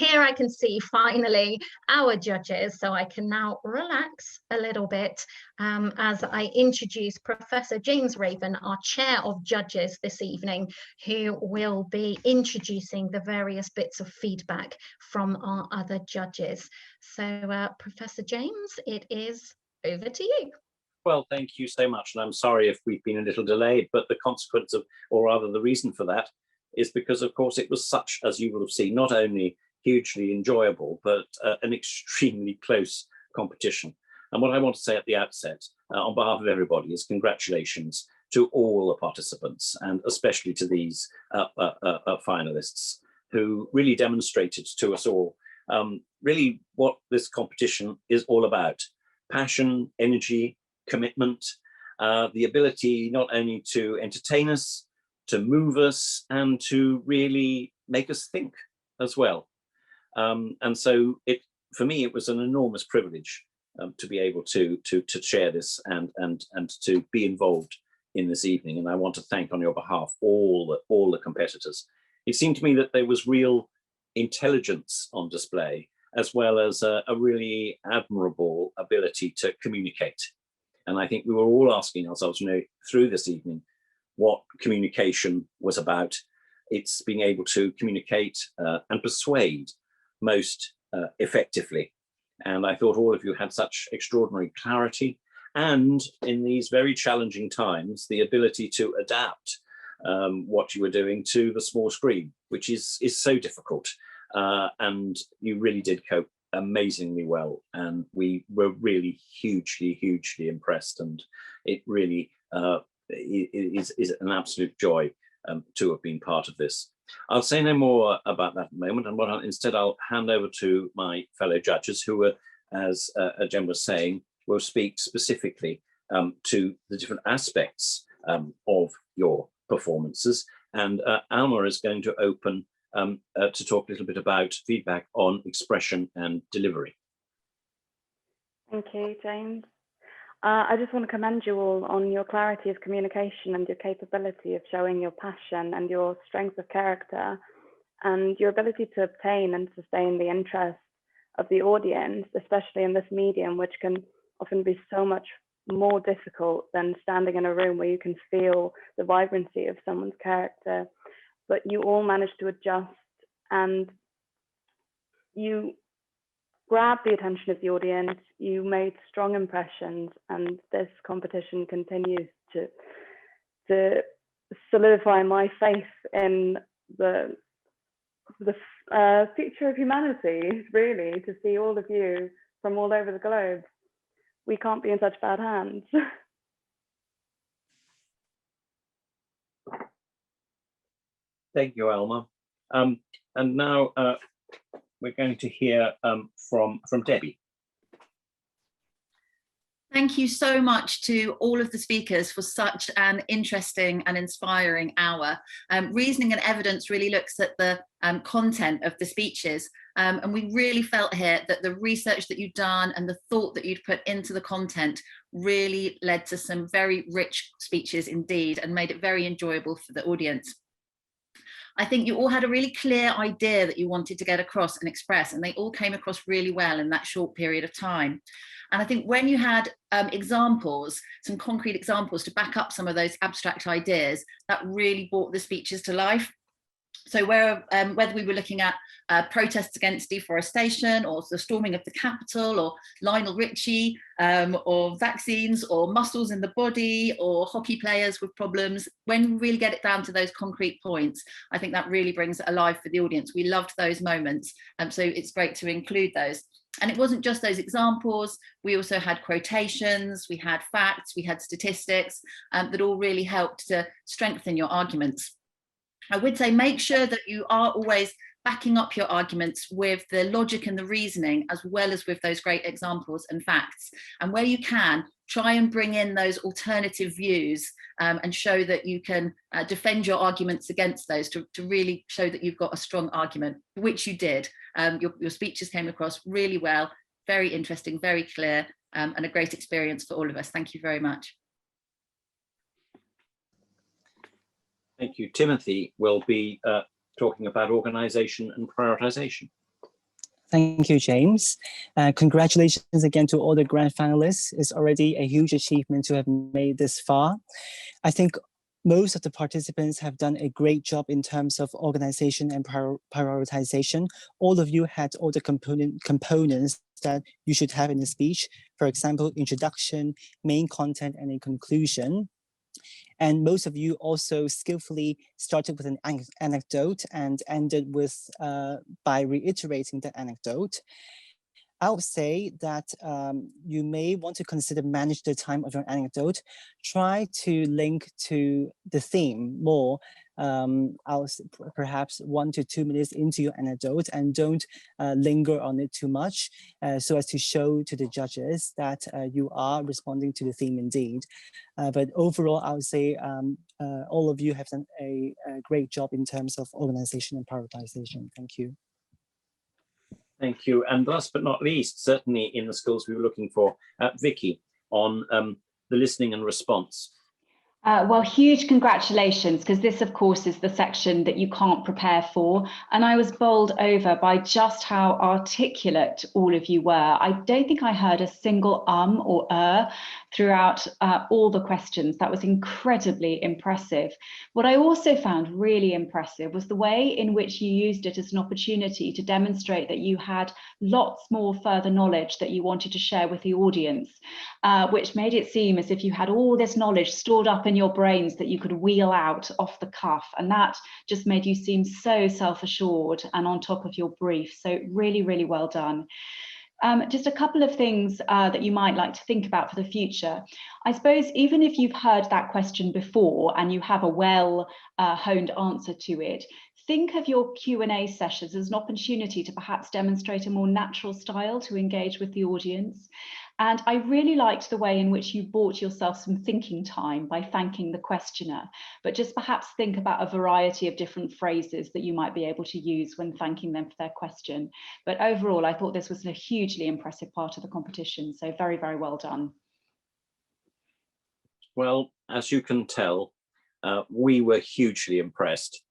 here I can see finally our judges, so I can now relax a little bit as I introduce Professor James Raven, our Chair of Judges this evening, who will be introducing the various bits of feedback from our other judges. So Professor James, it is over to you. Well, thank you so much. And I'm sorry if we've been a little delayed, but the consequence of, or rather the reason for that, is because, of course, it was such, as you will have seen, not only hugely enjoyable, but an extremely close competition. And what I want to say at the outset, on behalf of everybody, is congratulations to all the participants, and especially to these finalists, who really demonstrated to us all really what this competition is all about. Passion, energy, commitment, the ability not only to entertain us, to move us, and to really make us think as well. And so for me, it was an enormous privilege to be able to share this and to be involved in this evening. And I want to thank on your behalf all the competitors. It seemed to me that there was real intelligence on display, as well as a really admirable ability to communicate. And I think we were all asking ourselves, through this evening, what communication was about. It's being able to communicate and persuade most effectively. And I thought all of you had such extraordinary clarity, and in these very challenging times, the ability to adapt what you were doing to the small screen, which is so difficult. And you really did cope amazingly well, and we were really hugely impressed, and it really is an absolute joy to have been part of this. I'll say no more about that at the moment, and instead I'll hand over to my fellow judges, who were, as Jen was saying, will speak specifically to the different aspects of your performances, and Alma is going to open to talk a little bit about feedback on expression and delivery. Thank you, James. I just want to commend you all on your clarity of communication and your capability of showing your passion and your strength of character, and your ability to obtain and sustain the interest of the audience, especially in this medium, which can often be so much more difficult than standing in a room where you can feel the vibrancy of someone's character. But you all managed to adjust, and you grabbed the attention of the audience, you made strong impressions, and this competition continues to solidify my faith in the future of humanity, really, to see all of you from all over the globe. We can't be in such bad hands. Thank you, Alma. And now we're going to hear from Debbie. Thank you so much to all of the speakers for such an interesting and inspiring hour. Reasoning and Evidence really looks at the content of the speeches, and we really felt here that the research that you'd done and the thought that you'd put into the content really led to some very rich speeches indeed, and made it very enjoyable for the audience. I think you all had a really clear idea that you wanted to get across and express, and they all came across really well in that short period of time. And I think when you had examples, some concrete examples to back up some of those abstract ideas, that really brought the speeches to life. So whether we were looking at protests against deforestation, or the storming of the Capitol, or Lionel Richie, or vaccines, or muscles in the body, or hockey players with problems, when we really get it down to those concrete points, I think that really brings it alive for the audience. We loved those moments, so it's great to include those. And it wasn't just those examples, we also had quotations, we had facts, we had statistics that all really helped to strengthen your arguments. I would say make sure that you are always backing up your arguments with the logic and the reasoning, as well as with those great examples and facts. And where you can, try and bring in those alternative views and show that you can defend your arguments against those, to really show that you've got a strong argument, which you did. Your speeches came across really well, very interesting, very clear, and a great experience for all of us. Thank you very much. Thank you. Timothy will be talking about organisation and prioritisation. Thank you, James. Congratulations again to all the grand finalists. It's already a huge achievement to have made this far. I think most of the participants have done a great job in terms of organization and prioritization. All of you had all the components that you should have in a speech. For example, introduction, main content, and a conclusion. And most of you also skillfully started with an anecdote and ended with by reiterating the anecdote. I would say that you may want to consider manage the time of your anecdote. Try to link to the theme more. Perhaps 1 to 2 minutes into your anecdote, and don't linger on it too much, so as to show to the judges that you are responding to the theme indeed. But overall, I would say all of you have done a great job in terms of organization and prioritization. Thank you. Thank you. And last but not least, certainly in the skills we were looking for, Vicky, on the listening and response. Well, huge congratulations, because this, of course, is the section that you can't prepare for. And I was bowled over by just how articulate all of you were. I don't think I heard a single or throughout all the questions. That was incredibly impressive. What I also found really impressive was the way in which you used it as an opportunity to demonstrate that you had lots more further knowledge that you wanted to share with the audience, which made it seem as if you had all this knowledge stored up in your brains that you could wheel out off the cuff, and that just made you seem so self-assured and on top of your brief. So really, really well done. Just a couple of things that you might like to think about for the future. I suppose even if you've heard that question before and you have a well-honed answer to it, think of your Q&A sessions as an opportunity to perhaps demonstrate a more natural style to engage with the audience. And I really liked the way in which you bought yourself some thinking time by thanking the questioner, but just perhaps think about a variety of different phrases that you might be able to use when thanking them for their question. But overall, I thought this was a hugely impressive part of the competition. So very, very well done. Well, as you can tell, we were hugely impressed,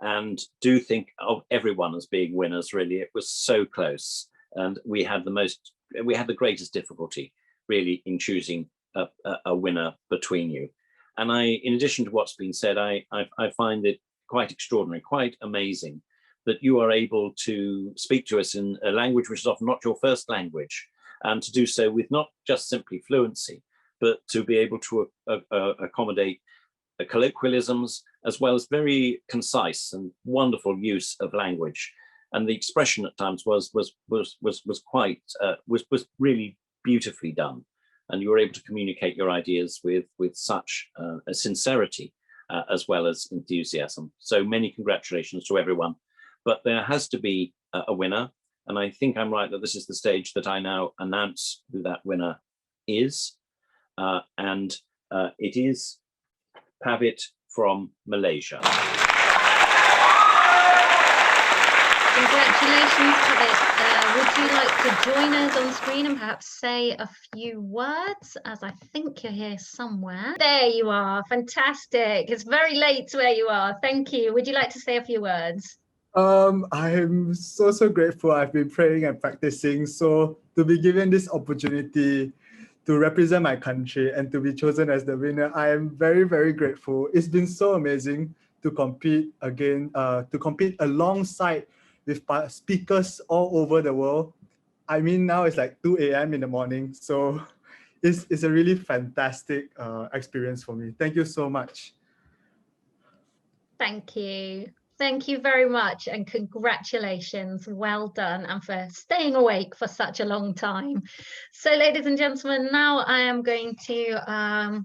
and do think of everyone as being winners, really. It was so close, and we had the greatest difficulty really in choosing a winner between you. And in addition to what's been said, I find it quite extraordinary, quite amazing that you are able to speak to us in a language which is often not your first language, and to do so with not just simply fluency, but to be able to accommodate colloquialisms, as well as very concise and wonderful use of language. And the expression at times was really beautifully done, and you were able to communicate your ideas with such a sincerity as well as enthusiasm. So many congratulations to everyone. But there has to be a winner, and I think I'm right that this is the stage that I now announce who that winner is, and it is Pavit from Malaysia. Congratulations, Pavit. Would you like to join us on screen and perhaps say a few words, as I think you're here somewhere? There you are. Fantastic. It's very late where you are. Thank you. Would you like to say a few words? I'm so grateful. I've been praying and practicing. So to be given this opportunity to represent my country and to be chosen as the winner, I am very grateful. It's been so amazing to compete again, to compete alongside with speakers all over the world. I mean, now it's like 2 a.m. in the morning. So it's a really fantastic experience for me. Thank you so much. Thank you. Thank you very much, and congratulations. Well done, and for staying awake for such a long time. So, ladies and gentlemen, now I am going to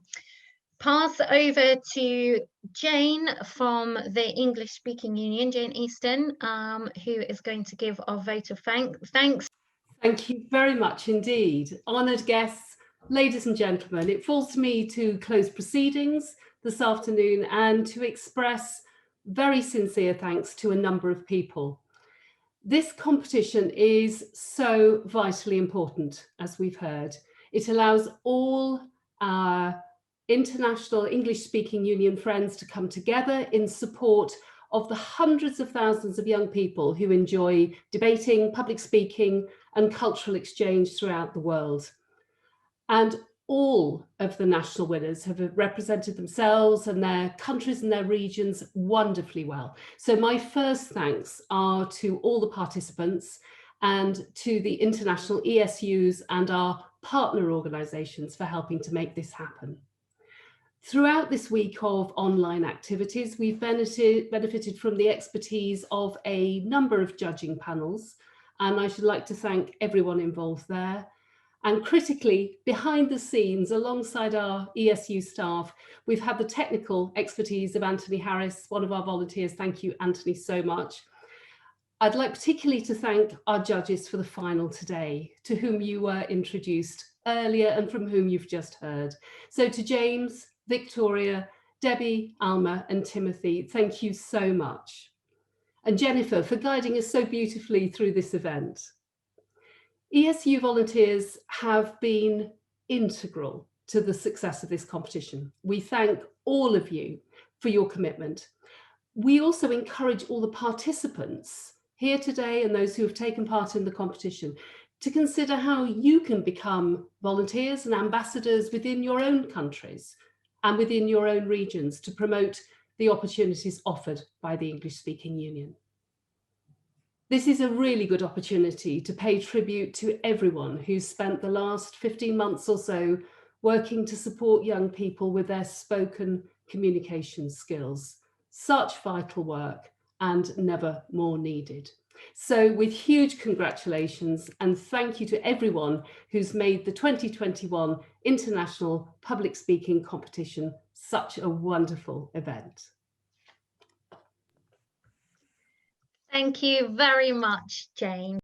pass over to Jane from the English Speaking Union, Jane Easton, who is going to give our vote of thanks. Thank you very much indeed. Honoured guests, ladies and gentlemen, it falls to me to close proceedings this afternoon and to express very sincere thanks to a number of people. This competition is so vitally important, as we've heard. It allows all our international English-speaking union friends to come together in support of the hundreds of thousands of young people who enjoy debating, public speaking, and cultural exchange throughout the world. And all of the national winners have represented themselves and their countries and their regions wonderfully well. So my first thanks are to all the participants and to the international ESUs and our partner organisations for helping to make this happen. Throughout this week of online activities, we've benefited from the expertise of a number of judging panels, and I should like to thank everyone involved there. And critically, behind the scenes, alongside our ESU staff, we've had the technical expertise of Anthony Harris, one of our volunteers. Thank you, Anthony, so much. I'd like particularly to thank our judges for the final today, to whom you were introduced earlier and from whom you've just heard. So to James, Victoria, Debbie, Alma, and Timothy, thank you so much. And Jennifer for guiding us so beautifully through this event. ESU volunteers have been integral to the success of this competition. We thank all of you for your commitment. We also encourage all the participants here today and those who have taken part in the competition to consider how you can become volunteers and ambassadors within your own countries and within your own regions to promote the opportunities offered by the English-speaking Union. This is a really good opportunity to pay tribute to everyone who's spent the last 15 months or so working to support young people with their spoken communication skills. Such vital work and never more needed. So with huge congratulations and thank you to everyone who's made the 2021 International Public Speaking Competition such a wonderful event. Thank you very much, Jane.